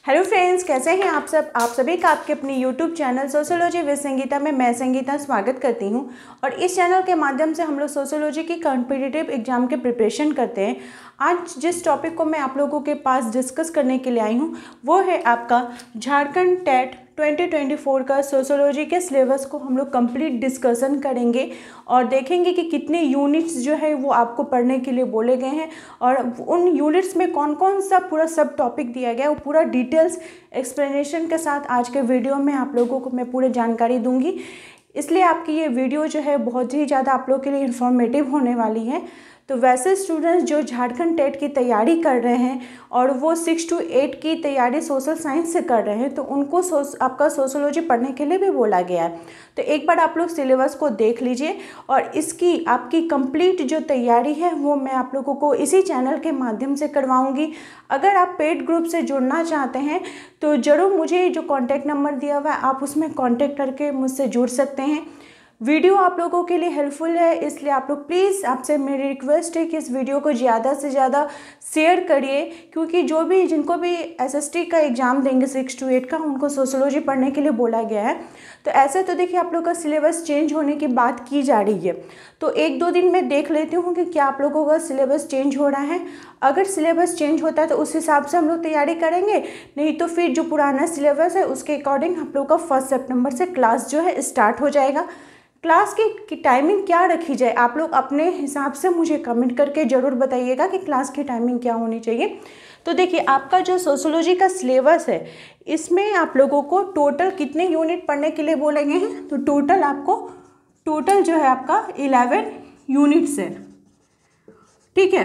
Hello friends, कैसे हैं आप सब। आप सभी का आपके अपनी YouTube channel sociology with Sangeeta में मैं संगीता स्वागत करती हूं। और इस चैनल के माध्यम से हम लोग सोशियोलॉजी की कॉम्पिटिटिव एग्जाम के प्रिपरेशन करते हैं। आज जिस टॉपिक को मैं आप लोगों के पास डिस्कस करने के लिए आई हूं वो है आपका झारखंड टेट 2024 का सोशियोलॉजी के सिलेबस को हम लोग कंप्लीट डिस्कशन करेंगे और देखेंगे कि कितने यूनिट्स जो है वो आपको पढ़ने के लिए बोले गए हैं और उन यूनिट्स में कौन कौन सा पूरा सब टॉपिक दिया गया है वो पूरा डिटेल्स एक्सप्लेनेशन के साथ आज के वीडियो में आप लोगों को मैं पूरी जानकारी दूंगी। इसलिए आपकी ये वीडियो जो है बहुत ही ज़्यादा आप लोगों के लिए इन्फॉर्मेटिव होने वाली है। तो वैसे स्टूडेंट्स जो झारखंड टेट की तैयारी कर रहे हैं और वो 6 to 8 की तैयारी सोशल साइंस से कर रहे हैं तो उनको आपका सोशियोलॉजी पढ़ने के लिए भी बोला गया है। तो एक बार आप लोग सिलेबस को देख लीजिए और इसकी आपकी कंप्लीट जो तैयारी है वो मैं आप लोगों को इसी चैनल के माध्यम से करवाऊंगी। अगर आप पेड ग्रुप से जुड़ना चाहते हैं तो ज़रूर मुझे जो कॉन्टैक्ट नंबर दिया हुआ है आप उसमें कॉन्टैक्ट करके मुझसे जुड़ सकते हैं। वीडियो आप लोगों के लिए हेल्पफुल है, इसलिए आप लोग प्लीज़, आपसे मेरी रिक्वेस्ट है कि इस वीडियो को ज़्यादा से ज़्यादा शेयर करिए, क्योंकि जिनको भी एसएसटी का एग्ज़ाम देंगे 6 to 8 का उनको सोशियोलॉजी पढ़ने के लिए बोला गया है। तो ऐसे तो देखिए आप लोग का सिलेबस चेंज होने की बात की जा रही है, तो 1-2 दिन में देख लेती हूँ कि क्या आप लोगों का सिलेबस चेंज हो रहा है। अगर सिलेबस चेंज होता है तो उस हिसाब से हम लोग तैयारी करेंगे, नहीं तो फिर जो पुराना सिलेबस है उसके अकॉर्डिंग आप लोग का 1 सितंबर से क्लास जो है स्टार्ट हो जाएगा। क्लास की टाइमिंग क्या रखी जाए आप लोग अपने हिसाब से मुझे कमेंट करके ज़रूर बताइएगा कि क्लास की टाइमिंग क्या होनी चाहिए। तो देखिए आपका जो सोशियोलॉजी का सिलेबस है इसमें आप लोगों को टोटल कितने यूनिट पढ़ने के लिए बोले गए हैं, तो टोटल जो है आपका 11 यूनिट्स है। ठीक है,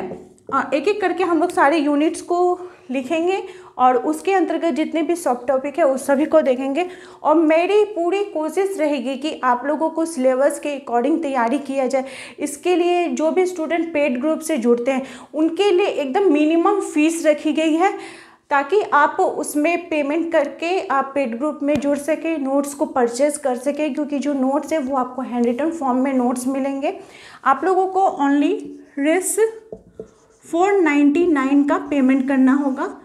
एक एक करके हम लोग सारे यूनिट्स को लिखेंगे और उसके अंतर्गत जितने भी सब टॉपिक है उस सभी को देखेंगे। और मेरी पूरी कोशिश रहेगी कि आप लोगों को सिलेबस के अकॉर्डिंग तैयारी किया जाए। इसके लिए जो भी स्टूडेंट पेड ग्रुप से जुड़ते हैं उनके लिए एकदम मिनिमम फीस रखी गई है, ताकि आप उसमें पेमेंट करके आप पेड ग्रुप में जुड़ सकें, नोट्स को परचेज कर सकें, क्योंकि जो नोट्स है वो आपको हैंड रिटन फॉर्म में नोट्स मिलेंगे। आप लोगों को ओनली रेस 499 का पेमेंट करना होगा।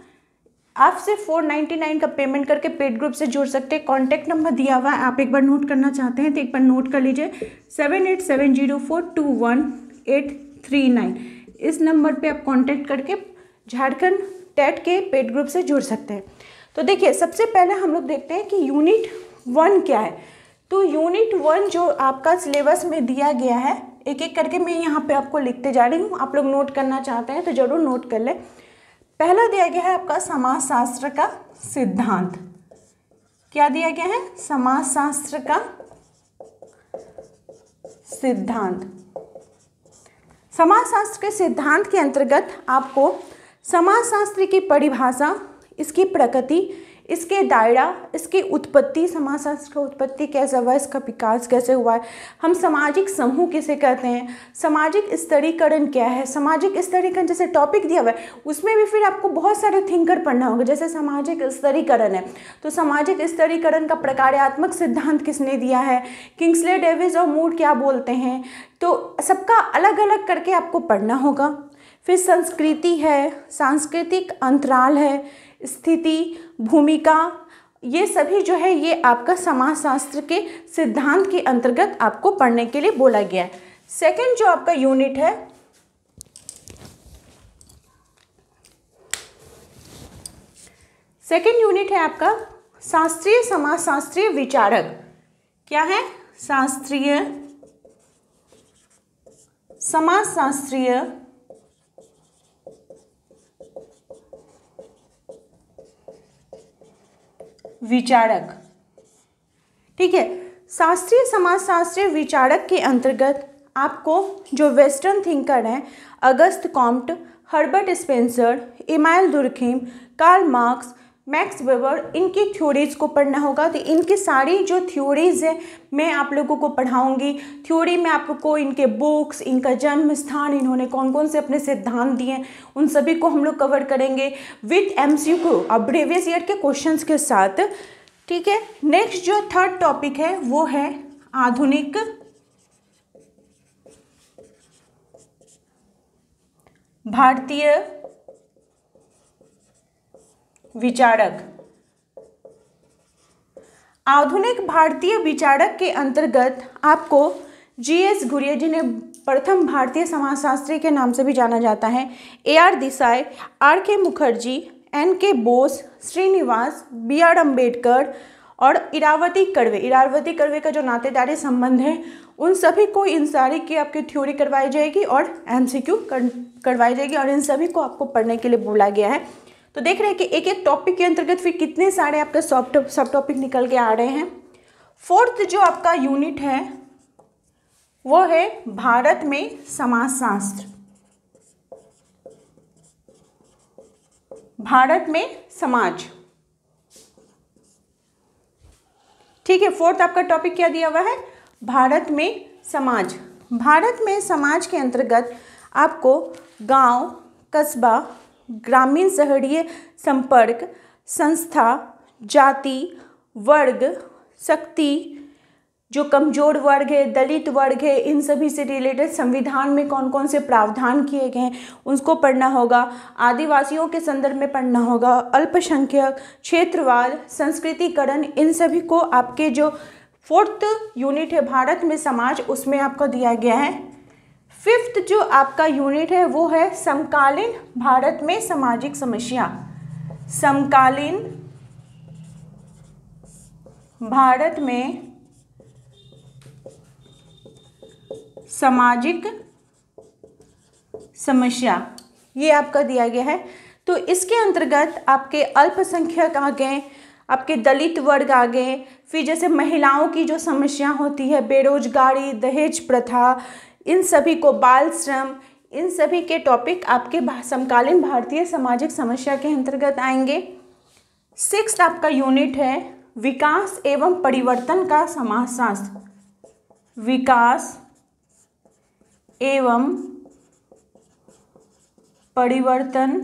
आप सिर्फ 499 का पेमेंट करके पेड ग्रुप से जुड़ सकते हैं। कॉन्टैक्ट नंबर दिया हुआ है, आप एक बार नोट करना चाहते हैं तो एक बार नोट कर लीजिए 7870421839। इस नंबर पे आप कांटेक्ट करके झारखंड टेट के पेड ग्रुप से जुड़ सकते हैं। तो देखिए सबसे पहले हम लोग देखते हैं कि यूनिट 1 क्या है। तो यूनिट 1 जो आपका सिलेबस में दिया गया है, एक एक करके मैं यहाँ पे आपको लिखते जा रही हूँ, आप लोग नोट करना चाहते हैं तो ज़रूर नोट कर लें। पहला दिया गया है आपका समाजशास्त्र का सिद्धांत। क्या दिया गया है? समाजशास्त्र का सिद्धांत। समाजशास्त्र के सिद्धांत के अंतर्गत आपको समाजशास्त्र की परिभाषा, इसकी प्रकृति, इसके दायरा, इसकी उत्पत्ति, समाजशास्त्र का उत्पत्ति कैसे हुआ, इसका विकास कैसे हुआ है, हम सामाजिक समूह किसे कहते हैं, सामाजिक स्तरीकरण क्या है, सामाजिक स्तरीकरण जैसे टॉपिक दिया हुआ है उसमें भी फिर आपको बहुत सारे थिंकर पढ़ना होगा। जैसे सामाजिक स्तरीकरण है तो सामाजिक स्तरीकरण का प्रकार्यात्मक सिद्धांत किसने दिया है, किंग्सले डेविस और मूर क्या बोलते हैं, तो सबका अलग अलग करके आपको पढ़ना होगा। फिर संस्कृति है, सांस्कृतिक अंतराल है, स्थिति, भूमिका, ये सभी जो है ये आपका समाजशास्त्र के सिद्धांत के अंतर्गत आपको पढ़ने के लिए बोला गया है। सेकंड जो आपका यूनिट है, सेकंड यूनिट है आपका शास्त्रीय समाजशास्त्रीय विचारक। क्या है? शास्त्रीय समाजशास्त्रीय विचारक। ठीक है, शास्त्रीय समाजशास्त्रीय विचारक के अंतर्गत आपको जो वेस्टर्न थिंकर हैं Auguste Comte, Herbert Spencer, Emmanuel Durkheim, Karl Marx, Max Weber, इनकी थ्योरीज को पढ़ना होगा। तो इनकी सारी जो थ्योरीज है मैं आप लोगों को पढ़ाऊंगी। थ्योरी में आपको इनके बुक्स, इनका जन्म स्थान, इन्होंने कौन कौन से अपने सिद्धांत दिए, उन सभी को हम लोग कवर करेंगे विथ MCQ और प्रीवियस ईयर के क्वेश्चंस के साथ। ठीक है, नेक्स्ट जो थर्ड टॉपिक है वो है आधुनिक भारतीय विचारक। आधुनिक भारतीय विचारक के अंतर्गत आपको G.S. घुरियर, जिन्हें प्रथम भारतीय समाजशास्त्री के नाम से भी जाना जाता है, A.R. Desai, R.K. Mukherjee, N.K. Bose, Srinivas, B.R. Ambedkar और इरावती कर्वे का जो नातेदारी संबंध है उन सभी को, इन सारी की आपकी थ्योरी करवाई जाएगी और MCQ करवाई जाएगी और इन सभी को आपको पढ़ने के लिए बोला गया है। तो देख रहे हैं कि एक एक टॉपिक के अंतर्गत फिर कितने सारे आपके सब टॉपिक निकल के आ रहे हैं। फोर्थ जो आपका यूनिट है वो है भारत में समाजशास्त्र। भारत में समाज, ठीक है। फोर्थ आपका टॉपिक क्या दिया हुआ है? भारत में समाज। भारत में समाज के अंतर्गत आपको गांव, कस्बा, ग्रामीण शहरीय संपर्क, संस्था, जाति, वर्ग, शक्ति, जो कमजोर वर्ग है, दलित वर्ग है, इन सभी से रिलेटेड संविधान में कौन कौन से प्रावधान किए गए हैं उसको पढ़ना होगा। आदिवासियों के संदर्भ में पढ़ना होगा, अल्पसंख्यक, क्षेत्रवाद, संस्कृतिकरण, इन सभी को आपके जो फोर्थ यूनिट है भारत में समाज, उसमें आपको दिया गया है। फिफ्थ जो आपका यूनिट है वो है समकालीन भारत में सामाजिक समस्या। समकालीन भारत में सामाजिक समस्या, ये आपका दिया गया है। तो इसके अंतर्गत आपके अल्पसंख्यक आ गए, आपके दलित वर्ग आ गए, फिर जैसे महिलाओं की जो समस्या होती है, बेरोजगारी, दहेज प्रथा, इन सभी को, बाल श्रम, इन सभी के टॉपिक आपके समकालीन भारतीय सामाजिक समस्या के अंतर्गत आएंगे। सिक्स्थ आपका यूनिट है विकास एवं परिवर्तन का समाजशास्त्र। विकास एवं परिवर्तन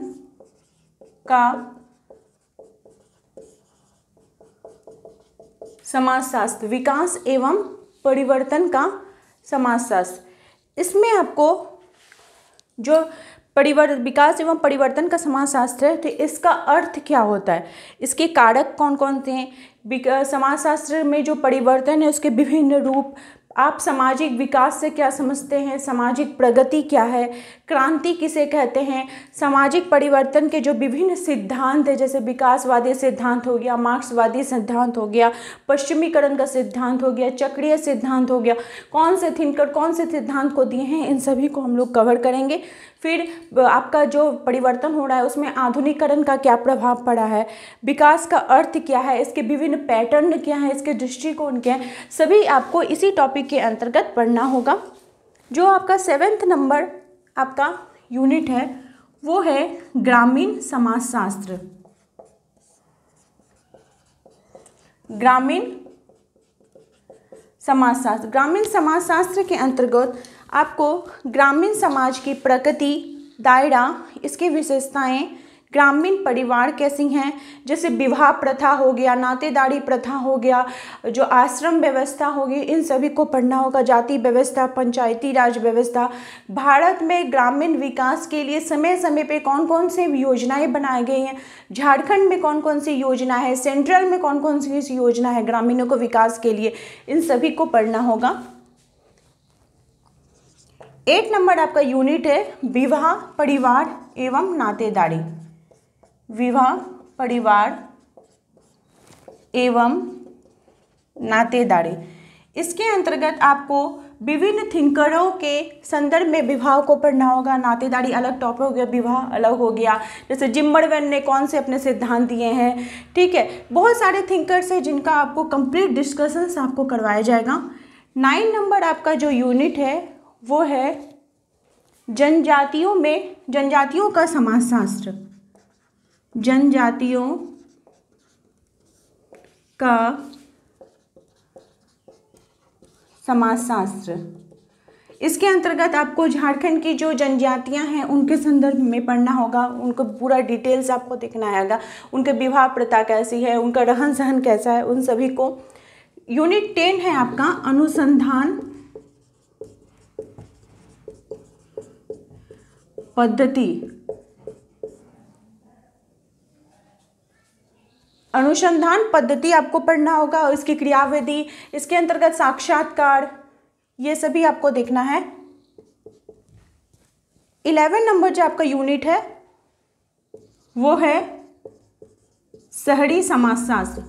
का समाजशास्त्र। विकास एवं परिवर्तन का समाजशास्त्र, इसमें आपको जो विकास एवं परिवर्तन का समाजशास्त्र है, तो इसका अर्थ क्या होता है, इसके कारक कौन कौन से हैं, समाजशास्त्र में जो परिवर्तन है उसके विभिन्न रूप, आप सामाजिक विकास से क्या समझते हैं, सामाजिक प्रगति क्या है, क्रांति किसे कहते हैं, सामाजिक परिवर्तन के जो विभिन्न सिद्धांत है, जैसे विकासवादी सिद्धांत हो गया, मार्क्सवादी सिद्धांत हो गया, पश्चिमीकरण का सिद्धांत हो गया, चक्रीय सिद्धांत हो गया, कौन से थिंकर कौन से सिद्धांत को दिए हैं, इन सभी को हम लोग कवर करेंगे। फिर आपका जो परिवर्तन हो रहा है उसमें आधुनिकीकरण का क्या प्रभाव पड़ा है, विकास का अर्थ क्या है, इसके विभिन्न पैटर्न क्या है, इसके दृष्टिकोण क्या है, सभी आपको इसी टॉपिक के अंतर्गत पढ़ना होगा। जो आपका 7th नंबर आपका यूनिट है वो है ग्रामीण समाजशास्त्र। ग्रामीण समाजशास्त्र, ग्रामीण समाजशास्त्र के अंतर्गत आपको ग्रामीण समाज की प्रकृति, दायरा, इसकी विशेषताएं, ग्रामीण परिवार कैसी हैं, जैसे विवाह प्रथा हो गया, नातेदारी प्रथा हो गया, जो आश्रम व्यवस्था होगी, इन सभी को पढ़ना होगा। जाति व्यवस्था, पंचायती राज व्यवस्था, भारत में ग्रामीण विकास के लिए समय समय पे कौन कौन से योजनाएं बनाई गई हैं, झारखंड में कौन कौन सी योजना है, सेंट्रल में कौन कौन सी योजना है ग्रामीणों को विकास के लिए, इन सभी को पढ़ना होगा। 8 नंबर आपका यूनिट है विवाह, परिवार एवं नातेदारी। विवाह, परिवार एवं नातेदारी, इसके अंतर्गत आपको विभिन्न थिंकरों के संदर्भ में विवाह को पढ़ना होगा। नातेदारी अलग टॉपिक हो गया, विवाह अलग हो गया, जैसे जिम्मरमैन ने कौन से अपने सिद्धांत दिए हैं, ठीक है। बहुत सारे थिंकर्स हैं जिनका आपको कंप्लीट डिस्कशंस आपको करवाया जाएगा। 9 नंबर आपका जो यूनिट है वो है जनजातियों का समाजशास्त्र। जनजातियों का समाजशास्त्र, इसके अंतर्गत आपको झारखंड की जो जनजातियां हैं उनके संदर्भ में पढ़ना होगा, उनको पूरा डिटेल्स आपको देखना होगा, उनके विवाह प्रथा कैसी है, उनका रहन सहन कैसा है, उन सभी को। यूनिट 10 है आपका अनुसंधान पद्धति। अनुसंधान पद्धति आपको पढ़ना होगा, इसकी क्रियाविधि, इसके अंतर्गत साक्षात्कार, ये सभी आपको देखना है। 11 नंबर जो आपका यूनिट है वो है शहरी समाजशास्त्र।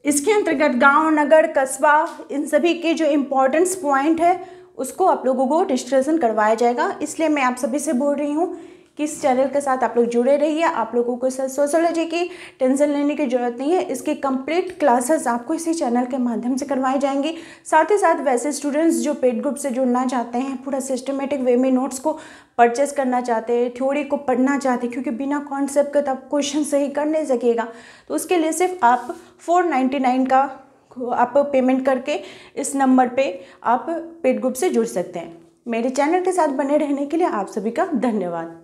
इसके अंतर्गत गांव, नगर, कस्बा, इन सभी के जो इम्पोर्टेंस पॉइंट है उसको आप लोगों को डिस्कशन करवाया जाएगा। इसलिए मैं आप सभी से बोल रही हूँ कि इस चैनल के साथ आप लोग जुड़े रहिए। आप लोगों को सोशियोलॉजी की टेंशन लेने की ज़रूरत नहीं है, इसकी कंप्लीट क्लासेस आपको इसी चैनल के माध्यम से करवाई जाएंगी। साथ ही साथ वैसे स्टूडेंट्स जो पेड ग्रुप से जुड़ना चाहते हैं, पूरा सिस्टमेटिक वे में नोट्स को परचेस करना चाहते हैं, थ्योरी को पढ़ना चाहते हैं, क्योंकि बिना कॉन्सेप्ट के तो आप क्वेश्चन सही कर नहीं सकिएगा, तो उसके लिए सिर्फ आप 499 का आप पेमेंट करके इस नंबर पे आप पेड ग्रुप से जुड़ सकते हैं। मेरे चैनल के साथ बने रहने के लिए आप सभी का धन्यवाद।